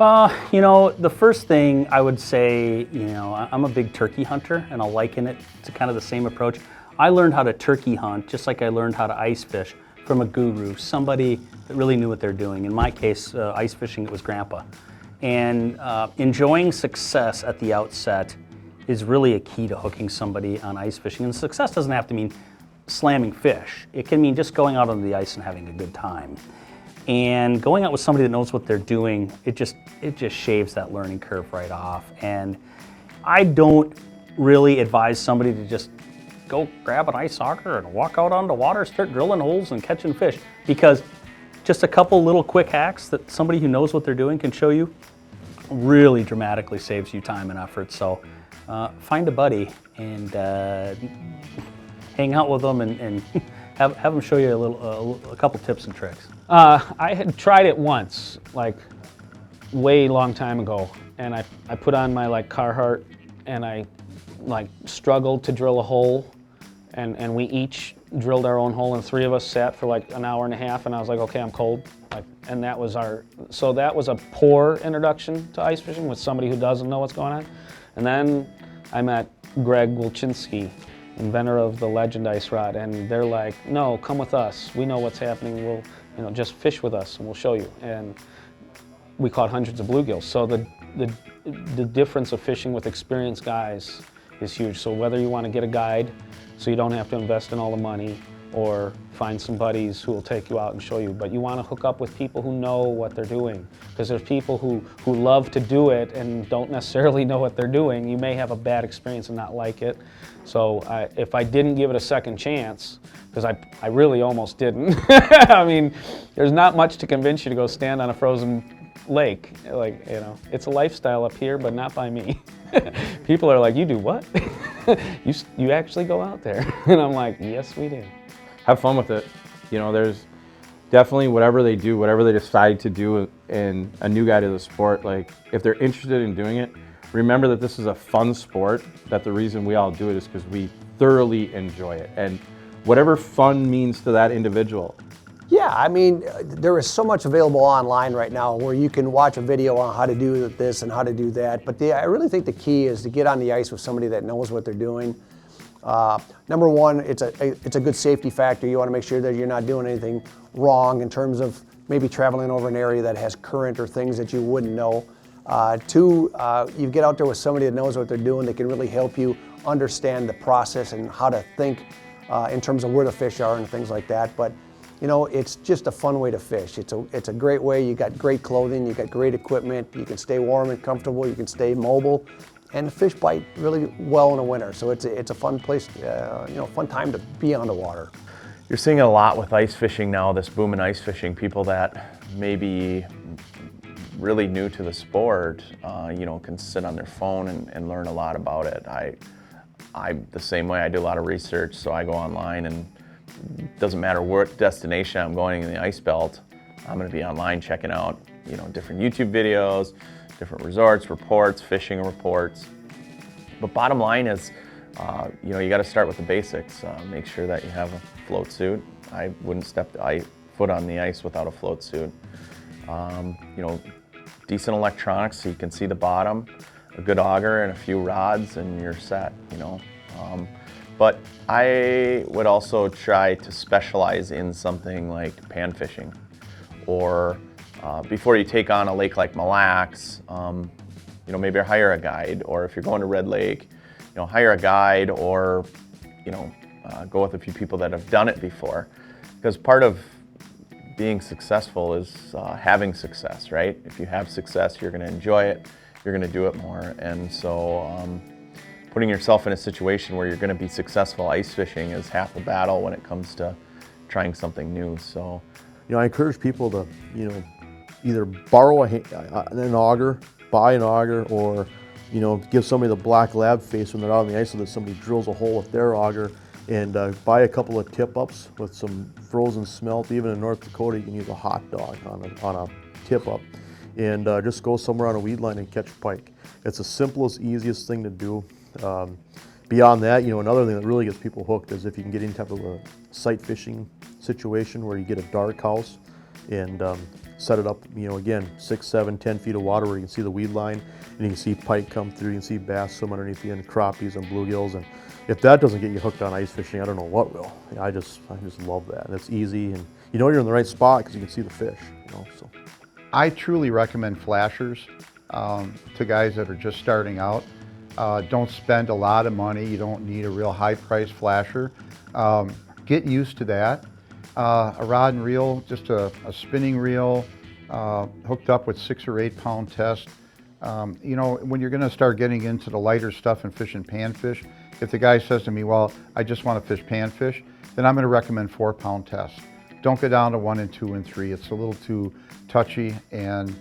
You know, the first thing I would say, you know, I'm a big turkey hunter, and I'll liken it to kind of the same approach. I learned how to turkey hunt just like I learned how to ice fish from a guru, somebody that really knew what they're doing. In my case, ice fishing, it was Grandpa. And enjoying success at the outset is really a key to hooking somebody on ice fishing. And success doesn't have to mean slamming fish. It can mean just going out on the ice and having a good time. And going out with somebody that knows what they're doing, it just shaves that learning curve right off. And I don't really advise somebody to just go grab an ice auger and walk out on the water, start drilling holes and catching fish, because just a couple little quick hacks that somebody who knows what they're doing can show you really dramatically saves you time and effort. So find a buddy and hang out with them and have them show you a couple tips and tricks. I had tried it once, like way long time ago, and I put on my like Carhartt and I like struggled to drill a hole, and we each drilled our own hole, and three of us sat for like an hour and a half, and I was like, okay, I'm cold. And that was so that was a poor introduction to ice fishing with somebody who doesn't know what's going on. And then I met Greg Wilczynski, inventor of the Legend Ice Rod, and they're like, no, come with us. We know what's happening. We'll, you know, just fish with us and we'll show you. And we caught hundreds of bluegills. So the difference of fishing with experienced guys is huge. So whether you want to get a guide so you don't have to invest in all the money, or find some buddies who will take you out and show you, but you want to hook up with people who know what they're doing, because there's people who love to do it and don't necessarily know what they're doing. You may have a bad experience and not like it. So if I didn't give it a second chance, because I really almost didn't. I mean, there's not much to convince you to go stand on a frozen lake. Like, you know, it's a lifestyle up here, but not by me. People are like, you do what? You actually go out there? And I'm like, yes, we do. Have fun with it. You know, there's definitely whatever they do, whatever they decide to do in a new guy to the sport, like if they're interested in doing it, remember that this is a fun sport, that the reason we all do it is because we thoroughly enjoy it. And whatever fun means to that individual. Yeah, I mean, there is so much available online right now where you can watch a video on how to do this and how to do that. But I really think the key is to get on the ice with somebody that knows what they're doing. Number one, it's a good safety factor. You want to make sure that you're not doing anything wrong in terms of maybe traveling over an area that has current or things that you wouldn't know. Two, you get out there with somebody that knows what they're doing, that can really help you understand the process and how to think in terms of where the fish are and things like that. But you know, it's just a fun way to fish. It's a great way. You got great clothing, you got great equipment, you can stay warm and comfortable, you can stay mobile, and the fish bite really well in the winter. So it's a fun place, you know, fun time to be on the water. You're seeing it a lot with ice fishing now, this boom in ice fishing. People that may be really new to the sport, you know, can sit on their phone and learn a lot about it. I'm the same way. I do a lot of research, so I go online, and it doesn't matter what destination I'm going in the ice belt, I'm going to be online checking out, you know, different YouTube videos, different resorts, reports, fishing reports. But bottom line is, you know, you got to start with the basics. Make sure that you have a float suit. I wouldn't step the foot on the ice without a float suit. You know, decent electronics so you can see the bottom, a good auger and a few rods, and you're set, you know. But I would also try to specialize in something like pan fishing, or before you take on a lake like Mille Lacs, you know, maybe hire a guide, or if you're going to Red Lake, you know, hire a guide, or, you know, go with a few people that have done it before. Because part of being successful is having success, right? If you have success, you're going to enjoy it, you're going to do it more. And so putting yourself in a situation where you're going to be successful ice fishing is half the battle when it comes to trying something new. So, you know, I encourage people to, you know, either borrow an auger, buy an auger, or, you know, give somebody the black lab face when they're out on the ice so that somebody drills a hole with their auger, and buy a couple of tip-ups with some frozen smelt. Even in North Dakota, you can use a hot dog on a tip-up, and just go somewhere on a weed line and catch pike. It's the simplest, easiest thing to do. Beyond that, you know, another thing that really gets people hooked is if you can get any type of a sight fishing situation where you get a dark house and set it up, again, 6, 7, 10 feet of water where you can see the weed line, and you can see pike come through, you can see bass swim underneath the end, crappies and bluegills, and if that doesn't get you hooked on ice fishing, I don't know what will. I just love that, and it's easy, and you're in the right spot because you can see the fish, so. I truly recommend flashers to guys that are just starting out. Don't spend a lot of money. You don't need a real high-priced flasher. Get used to that. A rod and reel, just a spinning reel, hooked up with 6 or 8 pound test. When you're going to start getting into the lighter stuff and fishing panfish, if the guy says to me, well, I just want to fish panfish, then I'm going to recommend 4 pound tests. Don't go down to 1 and 2 and 3. It's a little too touchy, and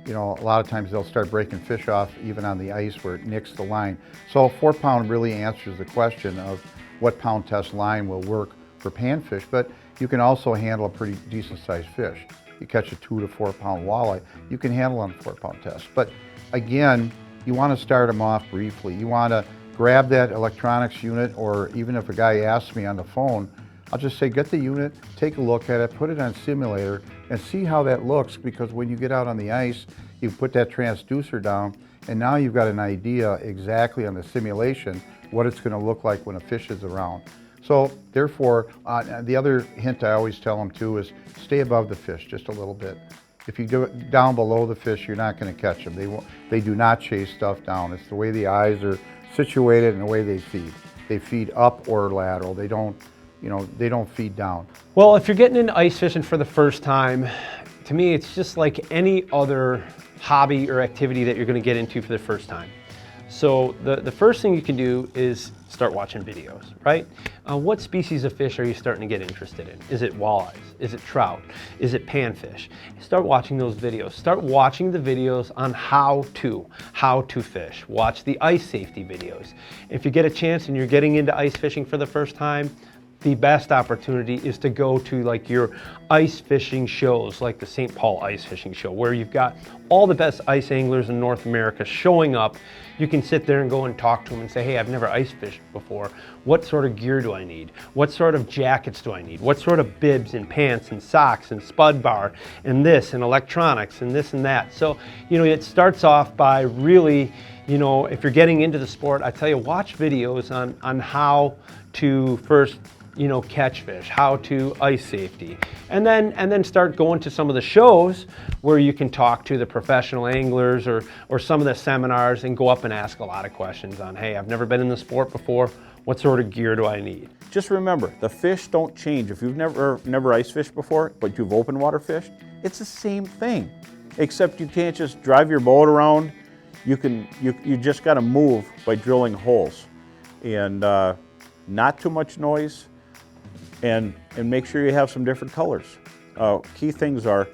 a lot of times they'll start breaking fish off even on the ice where it nicks the line. So 4 pound really answers the question of what pound test line will work for panfish, but you can also handle a pretty decent sized fish. You catch a 2 to 4 pound walleye, you can handle on a 4 pound test. But again, you want to start them off briefly. You want to grab that electronics unit, or even if a guy asks me on the phone, I'll just say, get the unit, take a look at it, put it on simulator, and see how that looks, because when you get out on the ice, you put that transducer down, and now you've got an idea exactly on the simulation what it's going to look like when a fish is around. So therefore, the other hint I always tell them too is stay above the fish just a little bit. If you do it down below the fish, you're not going to catch them. They do not chase stuff down. It's the way the eyes are situated and the way they feed. They feed up or lateral. They don't feed down. Well, if you're getting into ice fishing for the first time, to me, it's just like any other hobby or activity that you're going to get into for the first time. So the first thing you can do is start watching videos, right? What species of fish are you starting to get interested in? Is it walleyes? Is it trout? Is it panfish? Start watching those videos. Start watching the videos on how to fish. Watch the ice safety videos. If you get a chance and you're getting into ice fishing for the first time, the best opportunity is to go to like your ice fishing shows, like the St. Paul Ice Fishing Show, where you've got all the best ice anglers in North America showing up. You can sit there and go and talk to them and say, hey, I've never ice fished before. What sort of gear do I need? What sort of jackets do I need? What sort of bibs and pants and socks and spud bar and this and electronics and this and that? So, it starts off by really, if you're getting into the sport, I tell you, watch videos on how to first catch fish, how to ice safety, and then start going to some of the shows where you can talk to the professional anglers or some of the seminars and go up and ask a lot of questions on, hey, I've never been in the sport before, what sort of gear do I need? Just remember, the fish don't change. If you've never ice fished before, but you've open water fished, it's the same thing, except you can't just drive your boat around. You just got to move by drilling holes, and not too much noise. And make sure you have some different colors. Key things are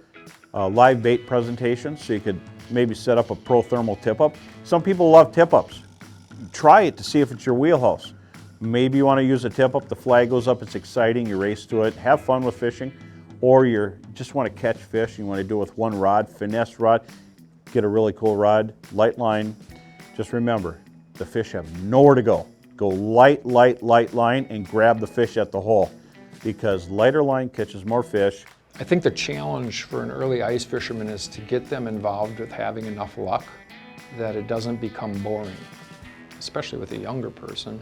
live bait presentations, so you could maybe set up a pro thermal tip-up. Some people love tip-ups. Try it to see if it's your wheelhouse. Maybe you want to use a tip-up, the flag goes up, it's exciting, you race to it, have fun with fishing, or you just want to catch fish, you want to do it with one rod, finesse rod, get a really cool rod, light line. Just remember, the fish have nowhere to go. Go light line and grab the fish at the hole, because lighter line catches more fish. I think the challenge for an early ice fisherman is to get them involved with having enough luck that it doesn't become boring, especially with a younger person,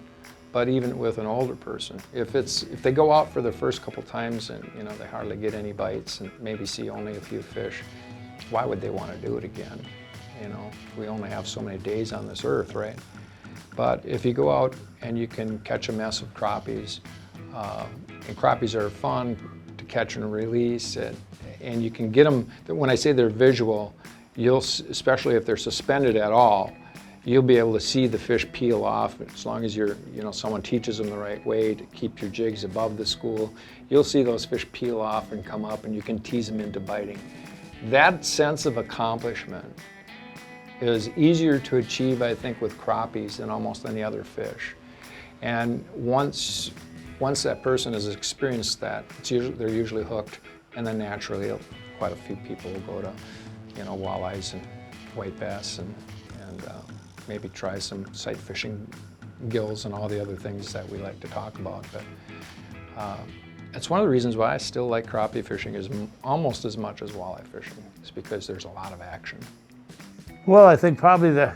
but even with an older person. If they go out for the first couple times and they hardly get any bites and maybe see only a few fish, why would they want to do it again? We only have so many days on this earth, right? But if you go out and you can catch a mess of crappies, and crappies are fun to catch and release, and you can get them, when I say they're visual, especially if they're suspended at all, you'll be able to see the fish peel off as long as someone teaches them the right way to keep your jigs above the school. You'll see those fish peel off and come up, and you can tease them into biting. That sense of accomplishment is easier to achieve, I think, with crappies than almost any other fish. And once that person has experienced that, they're usually hooked, and then naturally quite a few people will go to walleyes and white bass and maybe try some sight fishing, gills, and all the other things that we like to talk about. But It's one of the reasons why I still like crappie fishing almost as much as walleye fishing. It's because there's a lot of action. Well, I think probably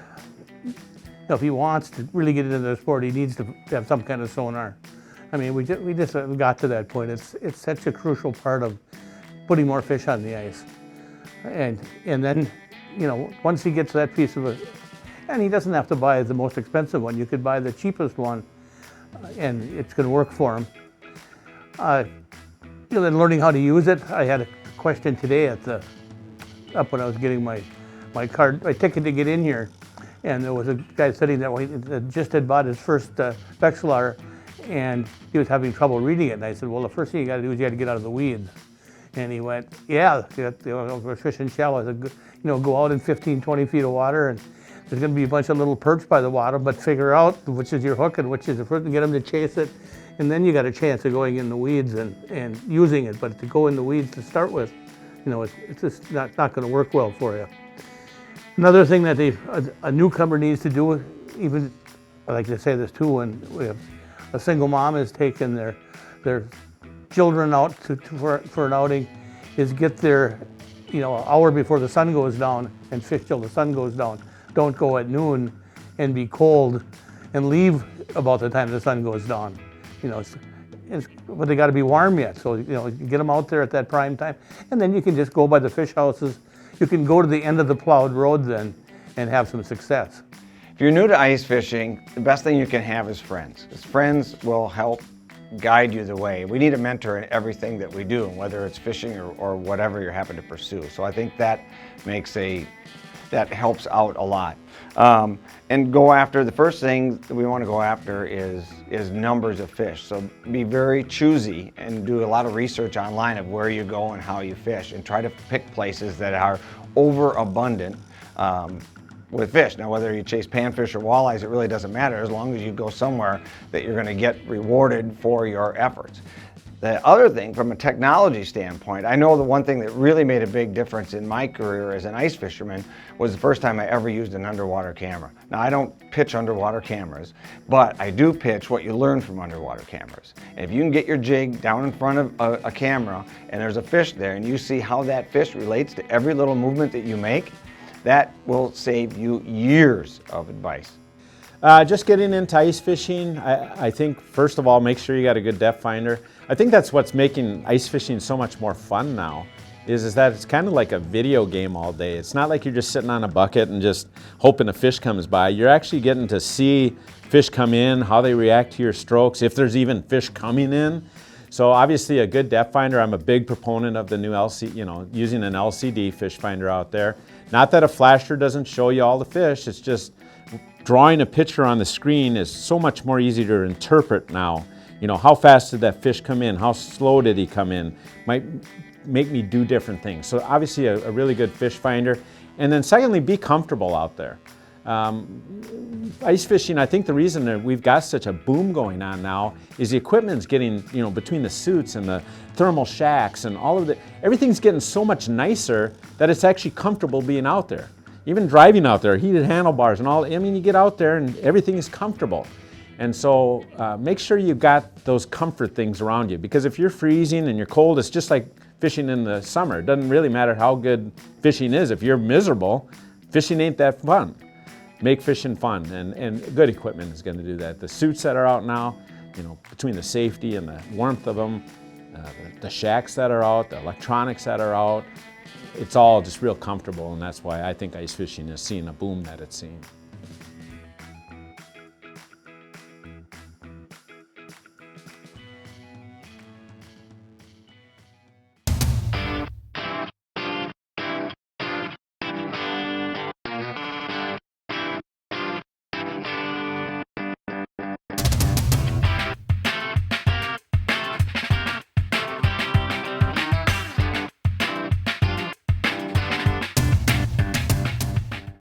if he wants to really get into the sport, he needs to have some kind of sonar. I mean, we just got to that point. It's such a crucial part of putting more fish on the ice. And then, once he gets that piece of it, and he doesn't have to buy the most expensive one. You could buy the cheapest one, and it's going to work for him. Then learning how to use it. I had a question today up when I was getting my ticket to get in here, and there was a guy sitting there that just had bought his first Vexilar, and he was having trouble reading it. And I said, well, the first thing you got to do is you got to get out of the weeds. And he went, yeah, we're fishing shallow. I said, go out in 15, 20 feet of water, and there's going to be a bunch of little perch by the water, but figure out which is your hook and which is the fruit and get them to chase it. And then you got a chance of going in the weeds and using it. But to go in the weeds to start with, it's just not going to work well for you. Another thing that a newcomer needs to do, even I like to say this too, when we have a single mom is taking their children out for an outing, is get there, an hour before the sun goes down and fish till the sun goes down. Don't go at noon and be cold and leave about the time the sun goes down. But they got to be warm yet. So, get them out there at that prime time. And then you can just go by the fish houses. You can go to the end of the plowed road then and have some success. If you're new to ice fishing, the best thing you can have is friends. Because friends will help guide you the way. We need a mentor in everything that we do, whether it's fishing or whatever you happen to pursue. So I think that that helps out a lot. And go after, the first thing that we want to go after is numbers of fish. So be very choosy and do a lot of research online of where you go and how you fish, and try to pick places that are overabundant with fish. Now, whether you chase panfish or walleyes, it really doesn't matter, as long as you go somewhere that you're going to get rewarded for your efforts. The other thing, from a technology standpoint, I know the one thing that really made a big difference in my career as an ice fisherman was the first time I ever used an underwater camera. Now, I don't pitch underwater cameras, but I do pitch what you learn from underwater cameras. And if you can get your jig down in front of a camera and there's a fish there, and you see how that fish relates to every little movement that you make, that will save you years of advice. Just getting into ice fishing, I think first of all, make sure you got a good depth finder. I think that's what's making ice fishing so much more fun now, is that it's kind of like a video game all day. It's not like you're just sitting on a bucket and just hoping a fish comes by. You're actually getting to see fish come in, how they react to your strokes, if there's even fish coming in. So obviously a good depth finder. I'm a big proponent of the new using an LCD fish finder out there. Not that a flasher doesn't show you all the fish, it's just drawing a picture on the screen is so much more easy to interpret now. How fast did that fish come in? How slow did he come in? Might make me do different things. So obviously a really good fish finder. And then secondly, be comfortable out there. Ice fishing, I think the reason that we've got such a boom going on now is the equipment's getting, between the suits and the thermal shacks and all of everything's getting so much nicer that it's actually comfortable being out there. Even driving out there, heated handlebars and all, you get out there and everything is comfortable. And so make sure you've got those comfort things around you, because if you're freezing and you're cold, it's just like fishing in the summer. It doesn't really matter how good fishing is. If you're miserable, fishing ain't that fun. Make fishing fun, and good equipment is going to do that. The suits that are out now, between the safety and the warmth of them, the shacks that are out, the electronics that are out, it's all just real comfortable, and that's why I think ice fishing is seeing a boom that it's seeing.